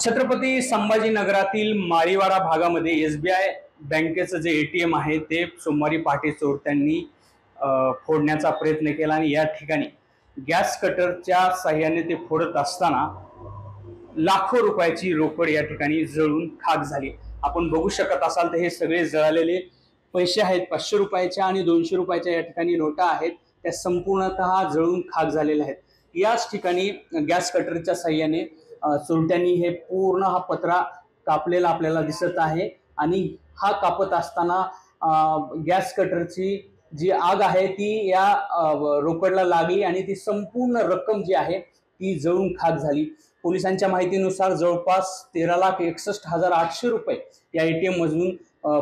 छत्रपती संभाजीनगरातील माळीवाडा भागामध्ये एसबीआय बँकेचं जे एटीएम आहे ते सोमवारी पहाटे चोरट्यांनी फोडण्याचा प्रयत्न केला आणि या ठिकाणी गॅस कटरच्या साह्याने ते फोडत असताना लाखो रुपयाची रोकड या ठिकाणी जळून खाक झाली। आपण बघू शकत असाल तर हे सगळे जळालेले पैसे आहेत। 500 रुपयाच्या आणि 200 रुपयाच्या या ठिकाणी नोटा आहेत, त्या संपूर्णतः जळून खाक झालेल्या आहेत। याच ठिकाणी गॅस कटरच्या साह्याने चोरट्यांनी हे पूर्ण हा पत्रा कापलेला आपल्याला दिसत आहे आणि हा कापत असताना गॅस कटरची जी आग आहे ती या रोकडला लागली आणि ती संपूर्ण रक्कम जी आहे ती जळून खाक झाली। पोलिसांच्या माहितीनुसार जवळपास 13,61,800 रुपये या एटीएम मधून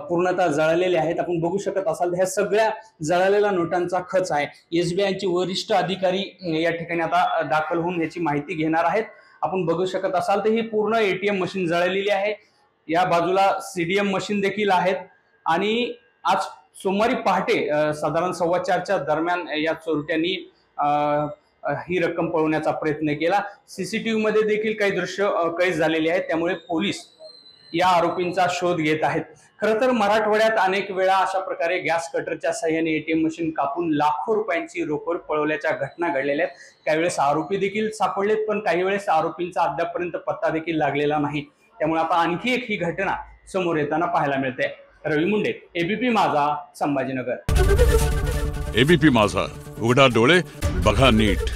पूर्णतः जळालेले आहेत। आपण बघू शकत असाल ह्या सगळ्या जळालेल्या नोटांचा खच आहे। एसबीआयचे वरिष्ठ अधिकारी या ठिकाणी आता दाखल होऊन याची माहिती घेणार आहेत। आपण बघू शकत असाल तर ही पूर्ण एटीएम मशीन जळलेली आहे। या बाजूला सीडीएम मशीन देखील आहेत आणि आज सोमवारी पहाटे साधारण 4:15च्या दरम्यान या चोरट्यांनी ही रक्कम पळवण्याचा प्रयत्न केला। सीसीटीव्ही मध्ये देखील काही दृश्य कैद झालेली आहेत, त्यामुळे पोलीस या आरोपींचा शोध घेत आहेत। खरं तर मराठवाड्यात अनेक वेळा अशा प्रकारे गॅस कटरच्या साह्याने एटीएम मशीन कापून लाखो रुपयांची रोकड पळवल्याच्या घटना घडलेल्या आहेत। काही वेळेस आरोपी देखील सापडलेत, पण काही वेळेस आरोपींचा अद्यापपर्यंत पत्ता देखील लागलेला नाही। त्यामुळे आता आणखी एक ही घटना समोर येताना पाहायला मिळते। रवी मुंडे, एबीपी माझा, संभाजीनगर। एबीपी माझा, उघडा डोळे बघा नीट।